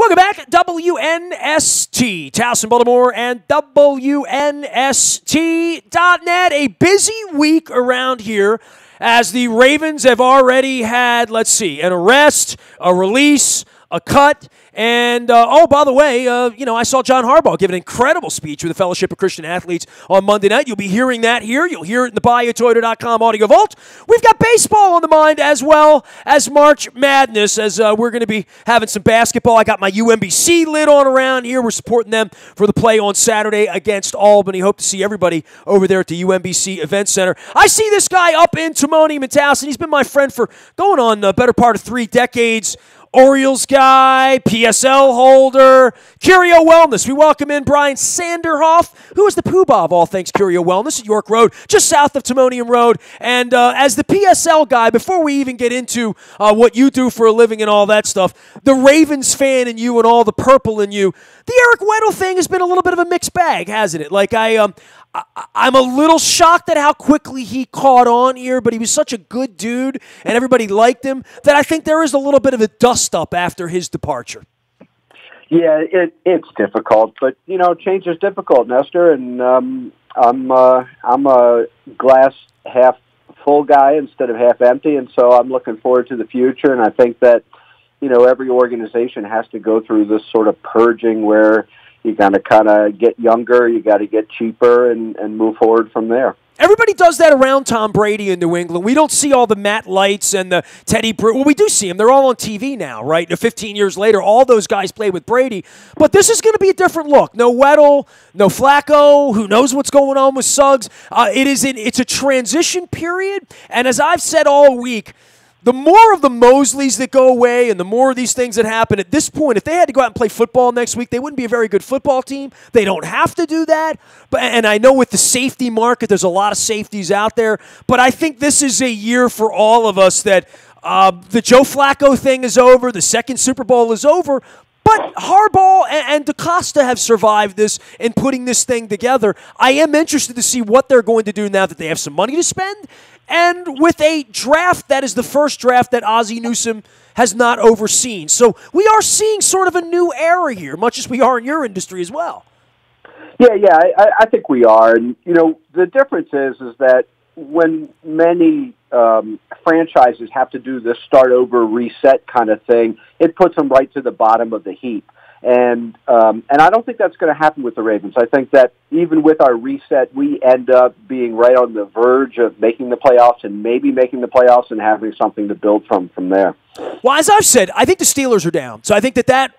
Welcome back, WNST, Towson, Baltimore, and WNST.net. A busy week around here as the Ravens have already had, an arrest, a release, a cut, and, by the way, I saw John Harbaugh give an incredible speech with the Fellowship of Christian Athletes on Monday night. You'll be hearing that here. You'll hear it in the BuyAToyota.com Audio Vault. We've got baseball on the mind as well as March Madness, as we're going to be having some basketball. I got my UMBC lid on around here. We're supporting them for the play on Saturday against Albany. Hope to see everybody over there at the UMBC Event Center. I see this guy up in Timonium and Towson. He's been my friend for going on the better part of 3 decades. Orioles guy, PSL holder, Curio Wellness. We welcome in Brian Sanderoff, who is the poobah of all things Curio Wellness at York Road, just south of Timonium Road. And as the PSL guy, before we even get into what you do for a living and all that stuff, the Ravens fan in you and all the purple in you, the Eric Weddle thing has been a little bit of a mixed bag, hasn't it? Like I'm a little shocked at how quickly he caught on here, but he was such a good dude and everybody liked him that I think there is a little bit of a dust-up after his departure. Yeah, it's difficult, but, change is difficult, Nestor, and I'm a glass half full guy instead of half empty, and so I'm looking forward to the future, and I think that, every organization has to go through this sort of purging where you got to kind of get younger, you got to get cheaper, and move forward from there. Everybody does that around Tom Brady in New England. We don't see all the Matt Lights and the Teddy Brewer. Well, we do see them. They're all on TV now, right? 15 years later, all those guys play with Brady. But this is going to be a different look. No Weddle, no Flacco. Who knows what's going on with Suggs? It's a transition period. And as I've said all week, the more of the Mosleys that go away and the more of these things that happen at this point, if they had to go out and play football next week, they wouldn't be a very good football team. They don't have to do that. And I know with the safety market, there's a lot of safeties out there. But I think this is a year for all of us that the Joe Flacco thing is over. The second Super Bowl is over. But Harbaugh and DaCosta have survived this and putting this thing together. I am interested to see what they're going to do now that they have some money to spend. And with a draft that is the first draft that Ozzie Newsome has not overseen. So we are seeing sort of a new era here, much as we are in your industry as well. Yeah, I think we are. And, the difference is that when many franchises have to do this start over, reset kind of thing, it puts them right to the bottom of the heap. And I don't think that's going to happen with the Ravens. I think that even with our reset, we end up being right on the verge of making the playoffs and maybe making the playoffs and having something to build from there. Well, as I've said, I think the Steelers are down. So I think that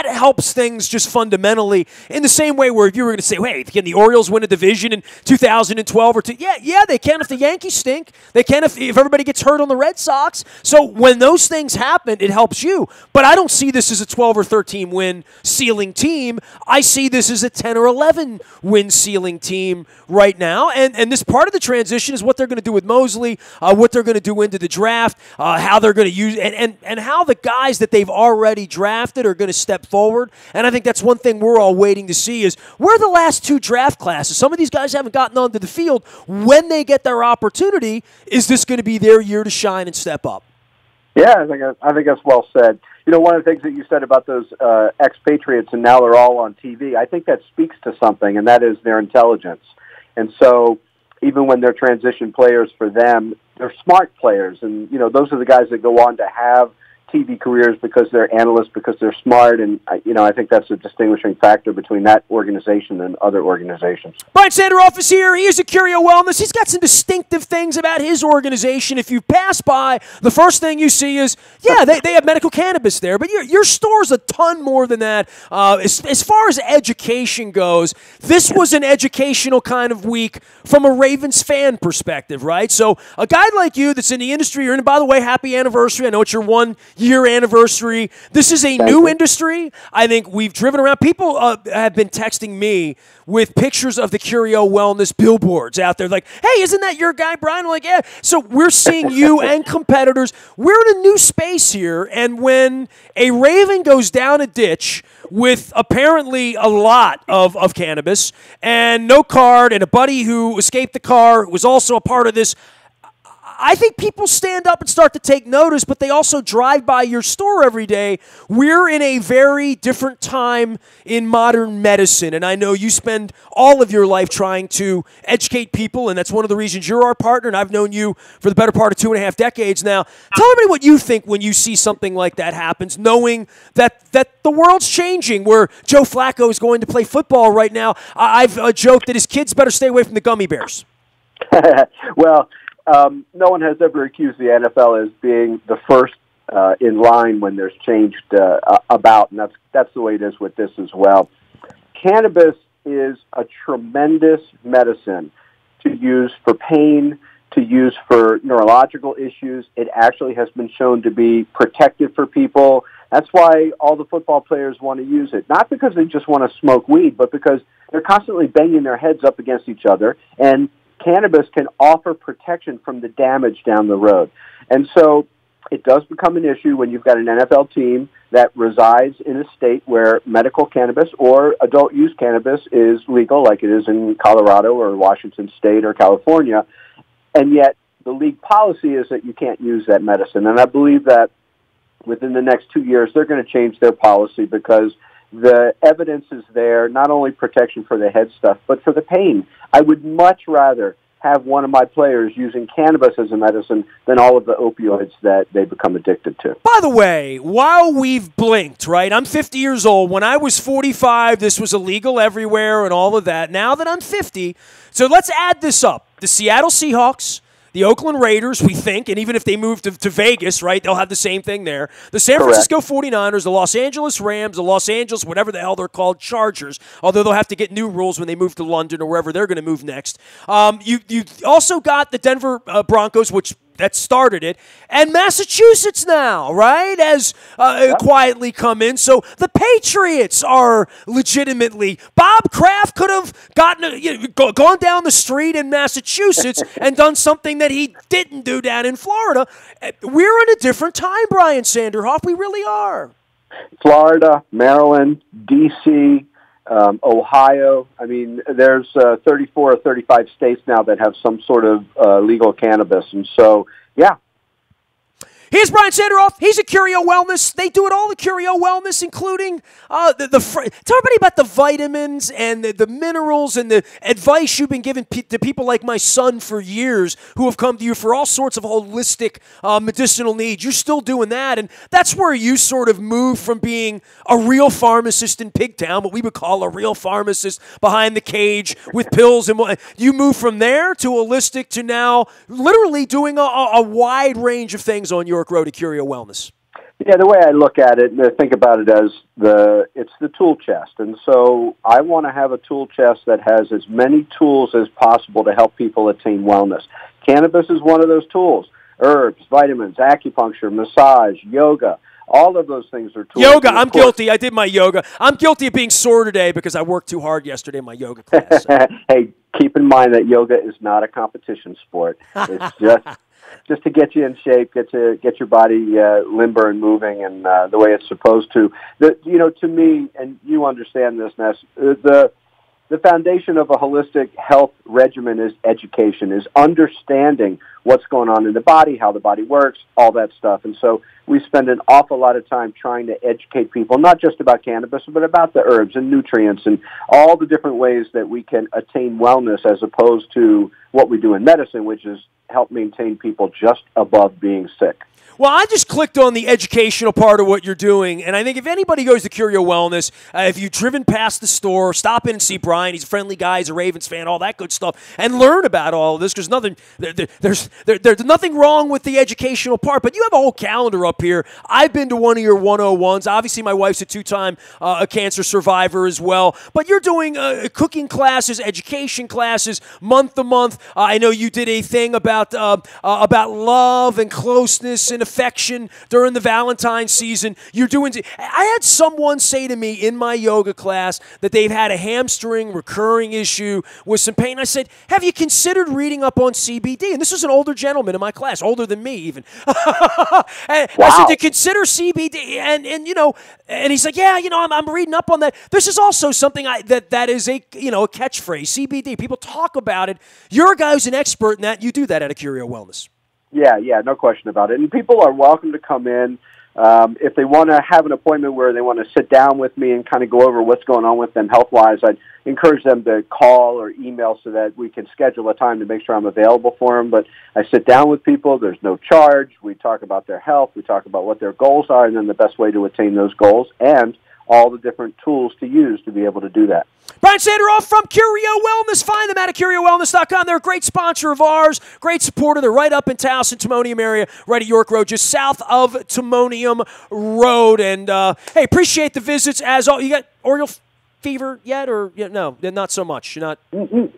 helps things just fundamentally in the same way where if you were going to say, hey, can the Orioles win a division in 2012 or two? Yeah, they can if the Yankees stink. They can if everybody gets hurt on the Red Sox. So when those things happen, it helps you. But I don't see this as a 12 or 13 win ceiling team. I see this as a 10 or 11 win ceiling team right now. And this part of the transition is what they're going to do with Mosley, what they're going to do into the draft, how they're going to use and how the guys that they've already drafted are going to step forward. And I think that's one thing we're all waiting to see is where the last 2 draft classes. Some of these guys haven't gotten onto the field. When they get their opportunity, is this going to be their year to shine and step up? Yeah, I think that's well said. One of the things that you said about those expatriates and now they're all on TV, I think that speaks to something, and that is their intelligence. And so even when they're transition players for them, they're smart players. And, those are the guys that go on to have TV careers because they're analysts, because they're smart, and I think that's a distinguishing factor between that organization and other organizations. Brian Sanderoff is here. He is at Curio Wellness. He's got some distinctive things about his organization. If you pass by, the first thing you see is, they have medical cannabis there, but your store's a ton more than that. As far as education goes, this was an educational kind of week from a Ravens fan perspective, right? So a guy like you that's in the industry, and by the way, happy anniversary. I know it's your 1-year anniversary. This is a new industry. I think we've driven around. People have been texting me with pictures of the Curio Wellness billboards out there like, hey, isn't that your guy, Brian? I'm like, yeah. So we're seeing you and competitors. We're in a new space here, and when a Raven goes down a ditch with apparently a lot of cannabis and no card and a buddy who escaped the car was also a part of this, I think people stand up and start to take notice, but they also drive by your store every day. We're in a very different time in modern medicine, and I know you spend all of your life trying to educate people, and that's one of the reasons you're our partner, and I've known you for the better part of 2.5 decades now. Tell everybody what you think when you see something like that happens, knowing that the world's changing, where Joe Flacco is going to play football right now. I've joked that his kids better stay away from the gummy bears. Well, no one has ever accused the NFL as being the first in line when there's changed about, and that's the way it is with this as well. Cannabis is a tremendous medicine to use for pain, to use for neurological issues. It actually has been shown to be protective for people. That's why all the football players want to use it. Not because they just want to smoke weed, but because they're constantly banging their heads up against each other, and cannabis can offer protection from the damage down the road. And so it does become an issue when you've got an NFL team that resides in a state where medical cannabis or adult use cannabis is legal, like it is in Colorado or Washington State or California, and yet the league policy is that you can't use that medicine. And I believe that within the next 2 years, they're going to change their policy because the evidence is there, not only protection for the head stuff, but for the pain. I would much rather have one of my players using cannabis as a medicine than all of the opioids that they become addicted to. By the way, while we've blinked, right, I'm 50 years old. When I was 45, this was illegal everywhere and all of that. Now that I'm 50, so let's add this up. The Seattle Seahawks, the Oakland Raiders, we think, and even if they move to Vegas, right, they'll have the same thing there. The San Francisco 49ers, the Los Angeles Rams, the Los Angeles, whatever the hell they're called, Chargers, although they'll have to get new rules when they move to London or wherever they're going to move next. You also got the Denver Broncos, which that started it, and Massachusetts now, right, has quietly come in. So the Patriots are legitimately. Bob Kraft could have gone down the street in Massachusetts and done something that he didn't do down in Florida. We're in a different time, Brian Sanderoff. We really are. Florida, Maryland, D.C., Ohio. I mean, there's 34 or 35 states now that have some sort of legal cannabis. And so, yeah. Here's Brian Sanderoff. He's at Curio Wellness. They do it all at Curio Wellness, including tell everybody about the vitamins and the minerals and the advice you've been giving to people like my son for years who have come to you for all sorts of holistic medicinal needs. You're still doing that, and that's where you sort of move from being a real pharmacist in Pigtown, what we would call a real pharmacist behind the cage with pills, and you move from there to holistic to now literally doing a wide range of things on your Road to Curio Wellness. Yeah, the way I look at it, and I think about it as it's the tool chest. And so I want to have a tool chest that has as many tools as possible to help people attain wellness. Cannabis is one of those tools. Herbs, vitamins, acupuncture, massage, yoga, all of those things are tools. Yoga, I'm guilty. I did my yoga. I'm guilty of being sore today because I worked too hard yesterday in my yoga class. So. Hey, keep in mind that yoga is not a competition sport. It's just to get you in shape, get your body limber and moving and the way it's supposed to. To me, and you understand this, Ness, the foundation of a holistic health regimen is education, is understanding what's going on in the body, how the body works, all that stuff. And so we spend an awful lot of time trying to educate people, not just about cannabis, but about the herbs and nutrients and all the different ways that we can attain wellness as opposed to what we do in medicine, which is help maintain people just above being sick. Well, I just clicked on the educational part of what you're doing, and I think if anybody goes to Curio Wellness, if you've driven past the store, stop in and see Brian. He's a friendly guy, he's a Ravens fan, all that good stuff, and learn about all of this, because there's nothing wrong with the educational part, but you have a whole calendar up here. I've been to one of your 101s. Obviously, my wife's a two-time cancer survivor as well, but you're doing cooking classes, education classes, month to month. I know you did a thing about love and closeness and affection during the Valentine's season. I had someone say to me in my yoga class that they've had a hamstring recurring issue with some pain. I said, have you considered reading up on CBD? And this was an older gentleman in my class, older than me even. And wow. I said, to consider CBD, and he's like, yeah, I'm reading up on that. This is also something that is a catchphrase, CBD. People talk about it. You're a guy who's an expert in that. You do that at a Curio Wellness. Yeah, no question about it. And people are welcome to come in. If they want to have an appointment where they want to sit down with me and kind of go over what's going on with them health-wise, I'd encourage them to call or email so that we can schedule a time to make sure I'm available for them. But I sit down with people. There's no charge. We talk about their health. We talk about what their goals are and then the best way to attain those goals and all the different tools to use to be able to do that. Brian Sanderoff from Curio Wellness. Find them at CurioWellness.com. They're a great sponsor of ours, great supporter. They're right up in Towson, Timonium area, right at York Road, just south of Timonium Road. And, hey, appreciate the visits. As all, you got Oriole fever yet, or no, not so much? You're not?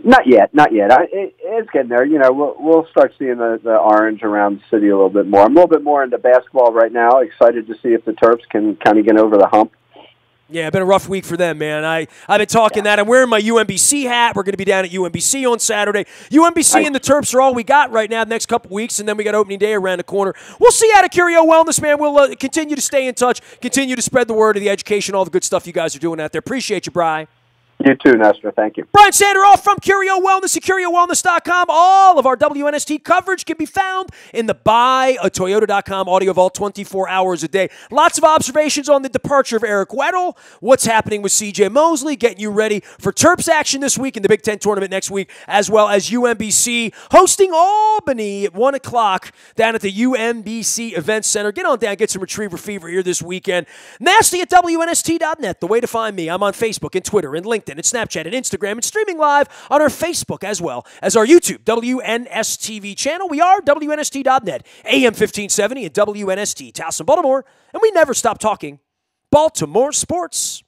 Not yet. It's getting there. We'll start seeing the orange around the city a little bit more. I'm a little bit more into basketball right now. Excited to see if the Terps can kind of get over the hump. Yeah, been a rough week for them, man. I've been talking that. I'm wearing my UMBC hat. We're going to be down at UMBC on Saturday. UMBC and the Terps are all we got right now the next couple weeks, and then we got opening day around the corner. We'll see you out of Curio Wellness, man. We'll continue to stay in touch, continue to spread the word of the education, all the good stuff you guys are doing out there. Appreciate you, Bri. You too, Nestor. Thank you. Brian Sanderoff from Curio Wellness at CurioWellness.com. All of our WNST coverage can be found in the BuyAToyota.com audio vault 24 hours a day. Lots of observations on the departure of Eric Weddle, what's happening with C.J. Mosley, getting you ready for Terps action this week and the Big Ten tournament next week, as well as UMBC hosting Albany at 1 o'clock down at the UMBC Event Center. Get on down, get some Retriever Fever here this weekend. Nasty at WNST.net, the way to find me. I'm on Facebook and Twitter and LinkedIn and Snapchat and Instagram and streaming live on our Facebook as well as our YouTube WNSTV channel. We are WNST.net, AM 1570 and WNST, Towson, Baltimore, and we never stop talking Baltimore sports.